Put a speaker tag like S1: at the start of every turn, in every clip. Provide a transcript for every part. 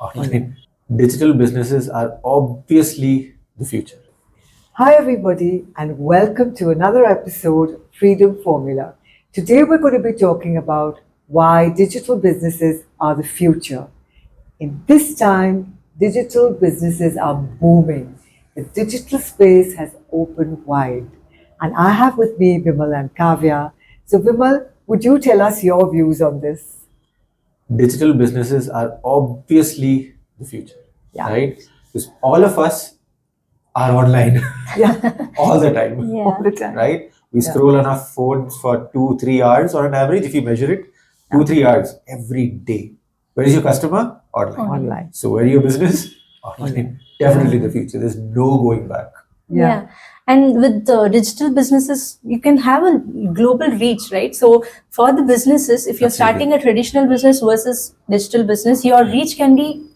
S1: online. Digital businesses are obviously the future.
S2: Hi, everybody, and welcome to another episode of Freedom Formula. Today, we're going to be talking about why digital businesses are the future. In this time, digital businesses are booming. The digital space has opened wide. And I have with me Vimal and Kavya. So, Vimal, would you tell us your views on this?
S1: Digital businesses are obviously the future,
S2: Yeah.
S1: right? Because all of us are online
S2: Yeah,
S1: all the time,
S2: all the time.
S1: right? We
S2: Yeah.
S1: scroll on our phones for 2-3 hours on an average, if you measure it, 2-3 hours every day. Where is your customer? Online.
S2: Online.
S1: So where are your business? Online. Definitely the future. There's no going back.
S3: Yeah. And with digital businesses, you can have a global reach, right? So for the businesses, if you're starting a traditional business versus digital business, your reach can be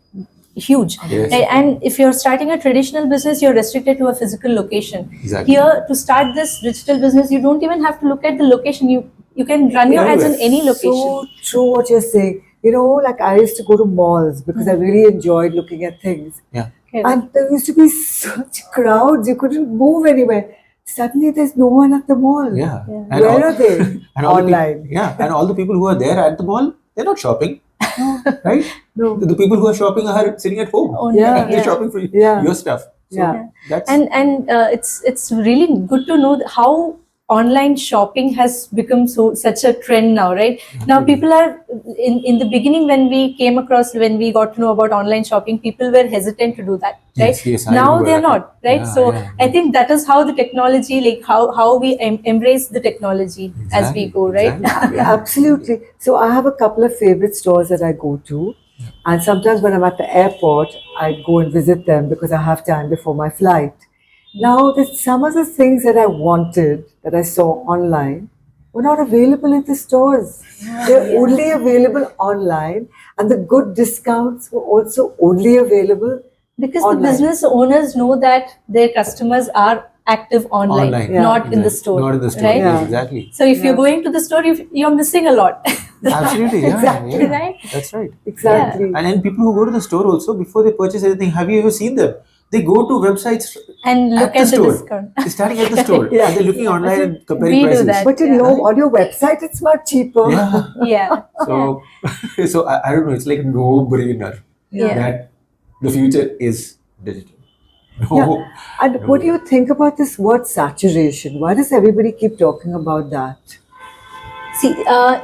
S3: huge.
S1: Yes.
S3: Right? And if you're starting a traditional business, you're restricted to a physical location.
S1: Exactly.
S3: Here, to start this digital business, you don't even have to look at the location. You can run your ads in any location.
S2: So true what you're saying. You know, like I used to go to malls because I really enjoyed looking at things.
S1: Yeah.
S2: And there used to be such crowds, you couldn't move anywhere. Suddenly there's no one at the mall.
S1: Yeah.
S3: Yeah.
S1: And
S2: Where
S1: all-
S2: are they?
S1: and all the peop-
S2: Online.
S1: yeah. And all the people who are there at the mall, they're not shopping. Right?
S2: No.
S1: The people who are shopping are sitting at home.
S3: Only,
S2: Yeah.
S1: They're shopping for
S2: Yeah.
S1: your stuff. So
S2: Yeah.
S1: that's
S3: And it's really good to know how online shopping has become such a trend now, right? Now people are in the beginning when we got to know about online shopping, people were hesitant to do that, right?
S1: Yes, I
S3: Now
S1: remember
S3: they're
S1: that.
S3: not, right?
S1: Yeah,
S3: So
S1: yeah,
S3: I think that is how the technology, like how we embrace the technology as we
S1: Exactly,
S3: go, right?
S1: exactly.
S2: Yeah, absolutely. So I have a couple of favorite stores that I go to. And sometimes when I'm at the airport, I go and visit them because I have time before my flight. Now, there's some of the things that I wanted that I saw online were not available in the stores. They're only available online, and the good discounts were also only available
S3: Because
S2: online.
S3: the business owners know that their customers are active online,
S1: Online.
S2: Yeah.
S3: not in the
S1: Exactly.
S3: store.
S1: Not in the store.
S3: right?
S1: Yes,
S2: Yeah.
S1: exactly.
S3: So if
S2: Yeah.
S3: you're going to the store, you're missing a lot.
S1: Absolutely. Yeah.
S2: Exactly.
S1: Yeah.
S3: Right?
S1: That's right.
S2: Exactly.
S1: And then people who go to the store also, before they purchase anything, have you ever seen them? They go to websites
S3: And look
S1: at
S3: at
S1: the
S3: the
S1: store.
S3: discount.
S1: They're starting at the store.
S2: Yeah.
S1: And they're looking online and comparing
S3: We do
S1: prices.
S3: that.
S2: But you
S3: Yeah.
S2: know, on your website, it's much cheaper.
S1: Yeah.
S3: Yeah.
S1: So, so I don't know. It's like a no-brainer
S3: Yeah.
S1: that the future is digital. No.
S2: Yeah. And what do you think about this word saturation? Why does everybody keep talking about that?
S3: See,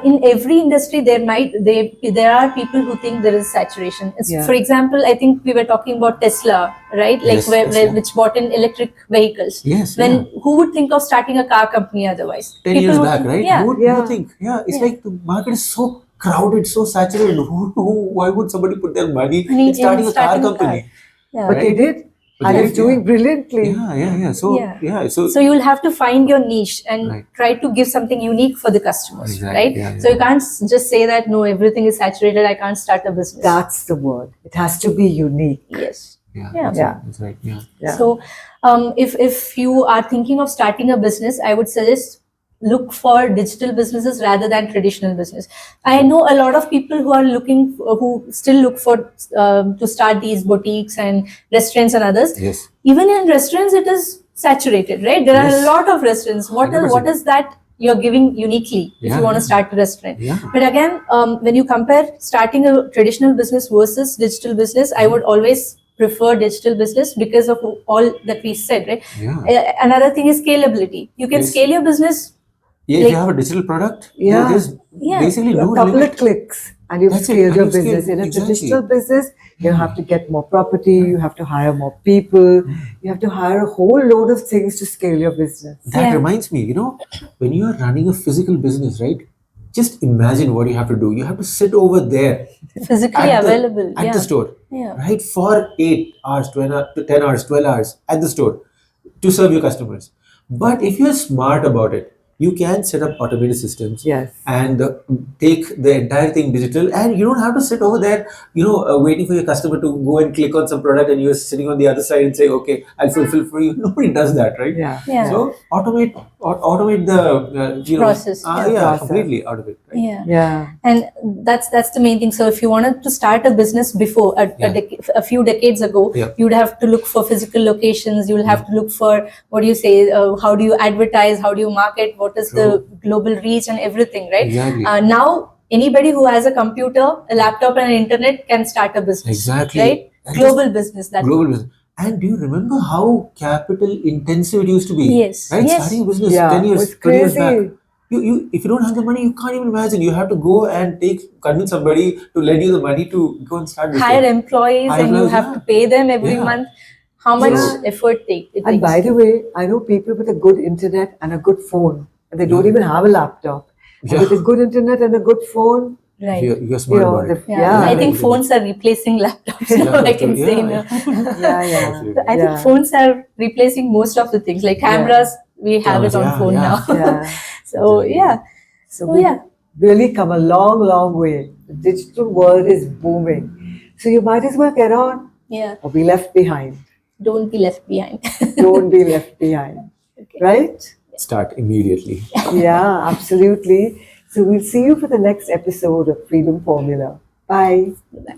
S3: in every industry, there are people who think there is saturation.
S2: Yeah.
S3: For example, I think we were talking about Tesla, right? Like
S1: Yes, Tesla.
S3: which bought in electric vehicles.
S1: Yes.
S3: When
S1: yeah.
S3: who would think of starting a car company otherwise?
S1: 10
S3: People
S1: years
S3: would
S1: back,
S3: think-
S1: right?
S3: Yeah.
S1: Who would
S2: Yeah.
S1: think? Yeah, it's
S3: Yeah.
S1: like the market is so crowded, so saturated. Why would somebody put their money
S3: Money
S1: in starting
S3: in
S1: a car
S3: starting a
S1: company?
S3: Yeah.
S2: But they
S1: Right.
S2: did,
S1: But
S2: and
S1: they
S2: it's
S1: did,
S2: doing
S1: yeah.
S2: brilliantly.
S1: Yeah. So,
S3: Yeah.
S1: so
S3: So you'll have to find your niche and
S1: Right.
S3: try to give something unique for the customers,
S1: Exactly,
S3: right?
S1: yeah,
S3: So
S1: yeah.
S3: you can't just say that no, everything is saturated. I can't start a business.
S2: That's the word. It has to be unique.
S3: Yes.
S1: yeah,
S3: Yeah.
S1: That's,
S2: Yeah.
S1: Right, that's right. Yeah.
S2: Yeah.
S3: So if you are thinking of starting a business, I would suggest look for digital businesses rather than traditional business. I know a lot of people who still look for to start these boutiques and restaurants and others.
S1: Yes.
S3: Even in restaurants, it is saturated, right? There are
S1: Yes.
S3: a lot of restaurants. What
S1: 100%.
S3: is that you're giving uniquely if
S1: Yeah,
S3: you want to
S1: yeah.
S3: start a restaurant?
S1: Yeah.
S3: But again, when you compare starting a traditional business versus digital business, I would always prefer digital business because of all that we said, right?
S1: Yeah.
S3: Another thing is scalability. You can
S1: Yes.
S3: scale your business.
S1: Yeah, if
S3: Like-
S1: you have a digital product,
S2: Yeah.
S1: there's
S3: Yeah.
S1: basically
S2: A
S1: no
S2: couple
S1: limit.
S2: of clicks, and you've
S1: That's it,
S2: scaled
S1: and
S2: your
S1: you've scaled-
S2: business. In a
S1: exactly.
S2: traditional business, you have to get more property, you have to hire more people, you have to hire a whole load of things to scale your business.
S1: That
S3: Yeah.
S1: reminds me, when you are running a physical business, right? Just imagine what you have to do. You have to sit over there
S3: Physically
S1: at the-
S3: available.
S1: at
S3: yeah.
S1: the store,
S3: Yeah.
S1: right? For 8 hours, 10 hours, 12 hours at the store to serve your customers. But if you're smart about it, you can set up automated systems.
S2: Yes.
S1: And take the entire thing digital, and you don't have to sit over there, waiting for your customer to go and click on some product, and you're sitting on the other side and say, okay, I'll fulfill for you. Nobody does that, right?
S2: Yeah.
S3: Yeah.
S1: So automate the
S3: Process.
S2: Process.
S1: completely out of it. Right?
S3: Yeah.
S2: Yeah.
S3: And that's the main thing. So if you wanted to start a business before a few decades ago,
S1: Yeah.
S3: you'd have to look for physical locations. You'll have to look for, what do you say, how do you advertise, how do you market, what is the global reach and everything, right?
S1: Exactly.
S3: Now anybody who has a computer, a laptop and an internet can start a business.
S1: Exactly.
S3: Right?
S1: And
S3: Global business.
S1: global business. And do you remember how capital intensive it used to be?
S3: Yes.
S1: Right?
S3: Yes.
S1: Starting a business
S2: Yeah.
S1: 10 years,
S2: It's
S1: 20 years
S2: crazy.
S1: back. If you don't have the money, you can't even imagine. You have to go and convince somebody to lend you the money to go and start this
S3: Hire
S1: thing.
S3: employees
S1: Hire
S3: and you
S1: employees,
S3: have to pay them every
S1: Yeah.
S3: month. How much
S2: Yeah.
S3: effort it takes.
S2: And by the way, I know people with a good internet and a good phone, and they don't
S1: Yeah.
S2: even have a laptop. And
S1: Yeah.
S2: with a good internet and a good phone,
S3: Right.
S1: You're smart about it.
S3: Yeah. I think
S1: Yeah.
S3: phones are replacing laptops now, I can say now.
S2: yeah.
S1: Absolutely.
S3: I think phones are replacing most of the things, like cameras, we have it on
S1: Yeah,
S3: phone
S1: yeah.
S3: now.
S2: Yeah.
S3: So yeah.
S2: So
S3: So
S2: we
S3: yeah.
S2: really come a long, long way. The digital world is booming. So you might as well get on
S3: Yeah.
S2: or be left behind.
S3: Don't be left behind.
S2: Don't be left behind.
S3: Okay.
S2: Right?
S1: Start immediately.
S2: Yeah, absolutely. So we'll see you for the next episode of Freedom Formula. Bye.
S3: Bye.